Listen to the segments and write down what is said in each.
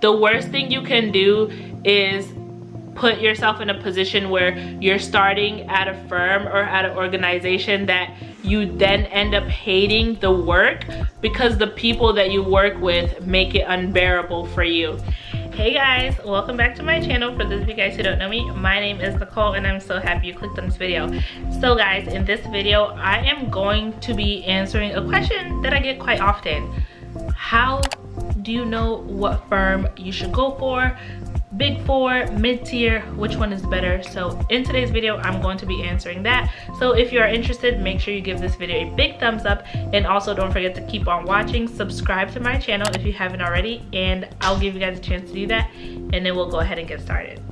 The worst thing you can do is put yourself in a position where you're starting at a firm or at an organization that you then end up hating the work because the people that you work with make it unbearable for you. Hey guys, welcome back to my channel. For those of you guys who don't know me, my name is Nicole and I'm so happy you clicked on this video. So guys, in this video I am going to be answering a question that I get quite often. How do you know what firm you should go for? Big Four, mid-tier, which one is better? So in today's video I'm going to be answering that. So if you are interested, make sure you give this video a big thumbs up, and also don't forget to keep on watching. Subscribe to my channel if you haven't already, and I'll give you guys a chance to do that, and then we'll go ahead and get started.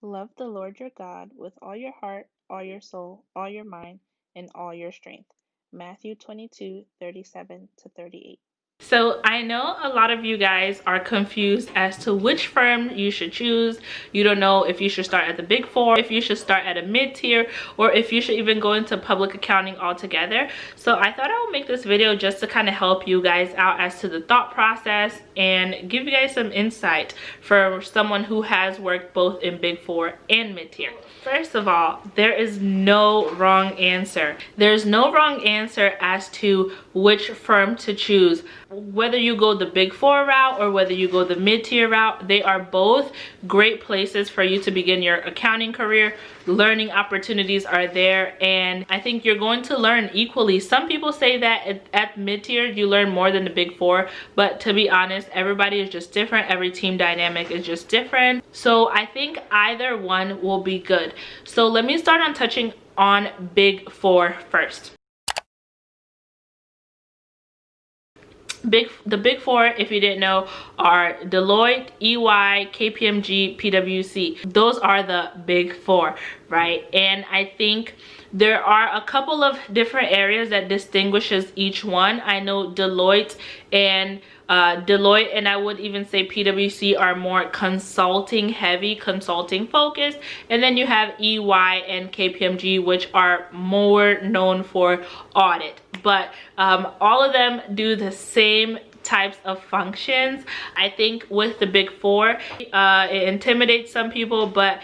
Love the Lord your God with all your heart, all your soul, all your mind, and all your strength. Matthew 22:37-38. So I know a lot of you guys are confused as to which firm you should choose. You don't know if you should start at the Big Four, if you should start at a mid-tier, or if you should even go into public accounting altogether. So I thought I would make this video just to kind of help you guys out as to the thought process and give you guys some insight for someone who has worked both in Big Four and mid-tier. First of all, there is no wrong answer. There's no wrong answer as to which firm to choose. Whether you go the Big Four route or whether you go the mid-tier route, they are both great places for you to begin your accounting career. Learning opportunities are there, and I think you're going to learn equally. Some people say that at mid-tier you learn more than the Big Four, but to be honest, everybody is just different. Every team dynamic is just different. So I think either one will be good. So let me start on touching on Big Four first. The Big Four, if you didn't know, are Deloitte, EY, KPMG, PwC. Those are the Big Four, right? And I think there are a couple of different areas that distinguishes each one. I know Deloitte and I would even say PwC are more consulting heavy, consulting focused, and then you have EY and KPMG, which are more known for audit. But all of them do the same types of functions. I think with the Big Four, it intimidates some people, but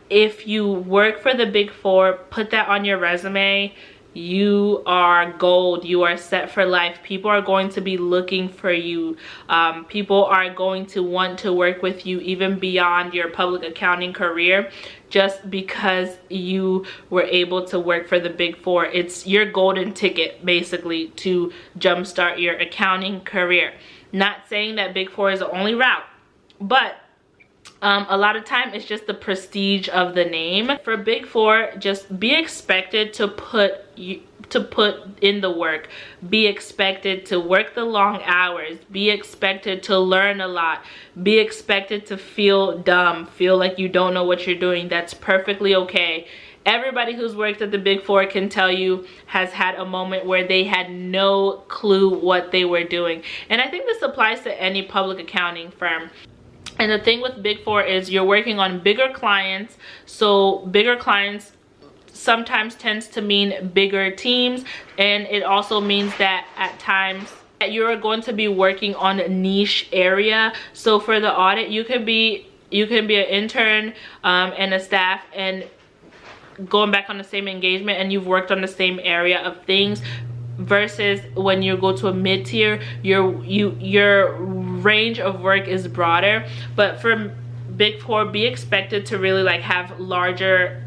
if you work for the Big Four, put that on your resume. You are gold. You are set for life. People are going to be looking for you. People are going to want to work with you even beyond your public accounting career, just because you were able to work for the Big Four. It's your golden ticket basically to jumpstart your accounting career. Not saying that Big Four is the only route, but a lot of time it's just the prestige of the name. For Big Four, just be expected to put in the work. Be expected to work the long hours. Be expected to learn a lot. Be expected to feel dumb, feel like you don't know what you're doing. That's perfectly okay. Everybody who's worked at the Big Four can tell you has had a moment where they had no clue what they were doing. And I think this applies to any public accounting firm. And the thing with Big Four is you're working on bigger clients. So bigger clients sometimes tends to mean bigger teams. And it also means that at times that you're going to be working on a niche area. So for the audit, you can be an intern and a staff and going back on the same engagement, and you've worked on the same area of things. Versus when you go to a mid-tier, your range of work is broader. But for Big Four, be expected to really like have larger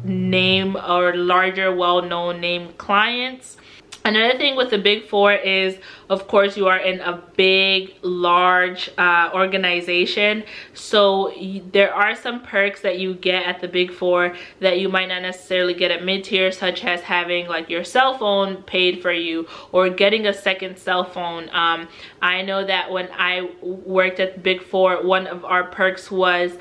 name or larger well-known name clients. Another thing with the Big Four is, of course, you are in a big, large organization. So there are some perks that you get at the Big Four that you might not necessarily get at mid-tier, such as having like your cell phone paid for you or getting a second cell phone. I know that when I worked at the Big Four, one of our perks was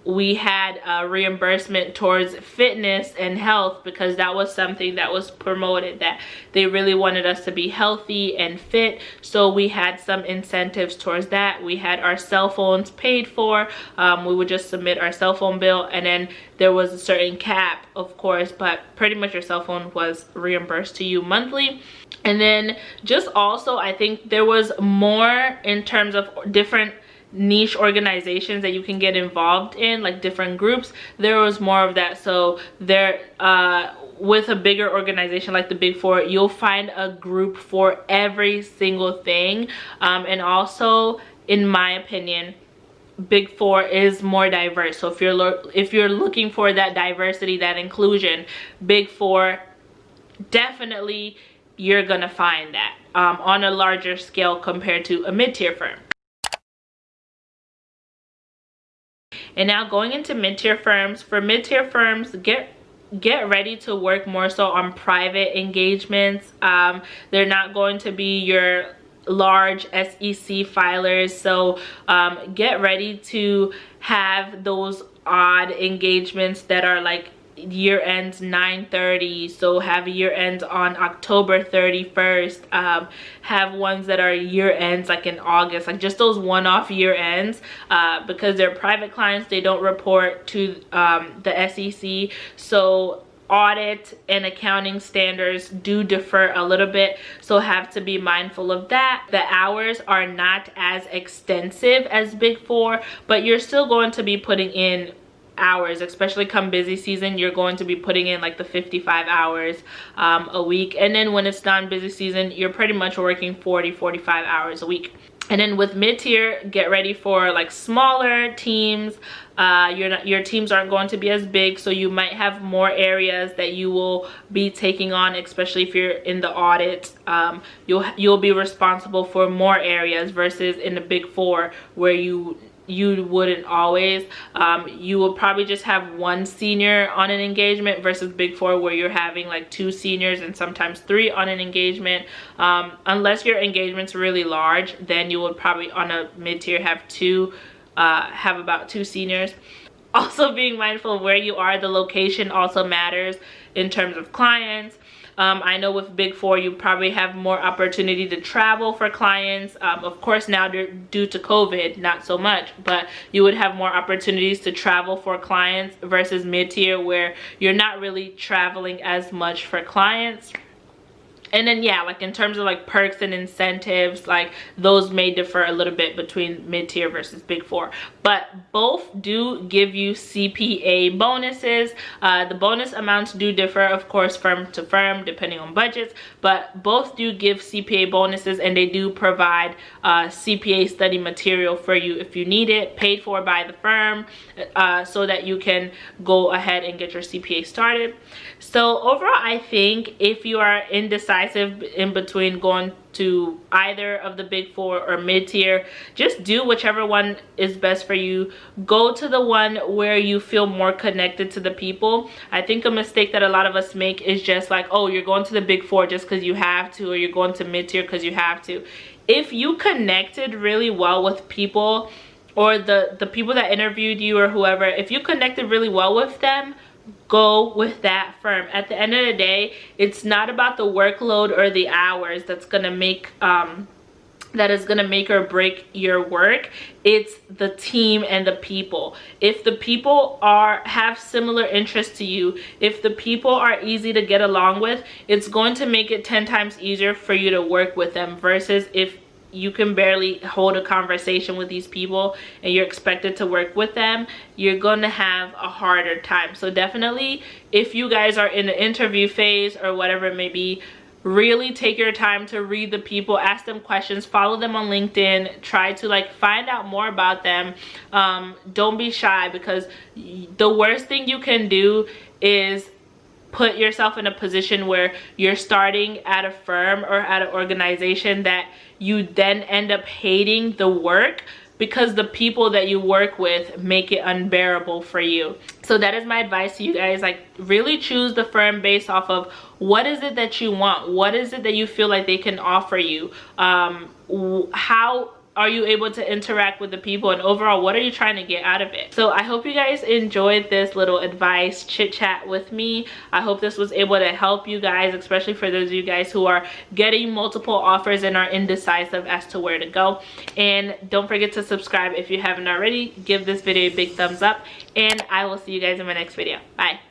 we had a reimbursement towards fitness and health, because that was something that was promoted, that they really wanted us to be healthy and fit. So we had some incentives towards that. We had our cell phones paid for. We would just submit our cell phone bill, and then there was a certain cap, of course, but pretty much your cell phone was reimbursed to you monthly. And then just also, I think there was more in terms of different niche organizations that you can get involved in, like different groups. There was more of that. So there, with a bigger organization like the Big Four, you'll find a group for every single thing. And also, in my opinion, Big Four is more diverse. So if you're looking for that diversity, that inclusion, Big Four, definitely you're gonna find that on a larger scale compared to a mid-tier firm. And now going into mid-tier firms, for mid-tier firms, get ready to work more so on private engagements. They're not going to be your large SEC filers, so get ready to have those odd engagements that are like year ends 9/30, so have year ends on October 31st. Have ones that are year ends like in August, like just those one-off year ends, because they're private clients. They don't report to the SEC, so audit and accounting standards do differ a little bit, so have to be mindful of that. The hours are not as extensive as Big Four, but you're still going to be putting in hours, especially come busy season. You're going to be putting in like the 55 hours a week, and then when it's non-busy season, you're pretty much working 40-45 hours a week. And then with mid-tier, get ready for like smaller teams. Your teams aren't going to be as big, so you might have more areas that you will be taking on, especially if you're in the audit. You'll be responsible for more areas versus in the Big Four where you wouldn't always. You will probably just have one senior on an engagement versus Big Four where you're having like 2 seniors and sometimes 3 on an engagement. Unless your engagement's really large, then you would probably on a mid-tier have about 2 seniors. Also being mindful of where you are, the location also matters in terms of clients. I know with Big Four, you probably have more opportunity to travel for clients. Of course, now due to COVID, not so much, but you would have more opportunities to travel for clients versus mid-tier where you're not really traveling as much for clients. And then yeah, like in terms of like perks and incentives, like those may differ a little bit between mid-tier versus Big Four, but both do give you CPA bonuses. The bonus amounts do differ, of course, firm to firm depending on budgets, but both do give CPA bonuses, and they do provide CPA study material for you if you need it, paid for by the firm, so that you can go ahead and get your CPA started. So overall, I think if you are indecisive in between going to either of the Big Four or mid-tier, just do whichever one is best for you. Go to the one where you feel more connected to the people. I think a mistake that a lot of us make is just like, oh, you're going to the Big Four just because you have to, or you're going to mid-tier because you have to. If you connected really well with people, or the people that interviewed you or whoever, if you connected really well with them, go with that firm. At the end of the day, it's not about the workload or the hours that's gonna make that is gonna make or break your work. It's the team and the people. If the people have similar interests to you, if the people are easy to get along with, it's going to make it 10 times easier for you to work with them, versus if you can barely hold a conversation with these people and you're expected to work with them, you're gonna have a harder time. So definitely, if you guys are in the interview phase or whatever it may be, really take your time to read the people, ask them questions, follow them on LinkedIn, try to like find out more about them. Don't be shy, because the worst thing you can do is put yourself in a position where you're starting at a firm or at an organization that you then end up hating the work because the people that you work with make it unbearable for you. So that is my advice to you guys. Like, really choose the firm based off of what is it that you want, what is it that you feel like they can offer you, how are you able to interact with the people, and overall, what are you trying to get out of it? So I hope you guys enjoyed this little advice chit chat with me. I hope this was able to help you guys, especially for those of you guys who are getting multiple offers and are indecisive as to where to go. And don't forget to subscribe if you haven't already. Give this video a big thumbs up, and I will see you guys in my next video. Bye.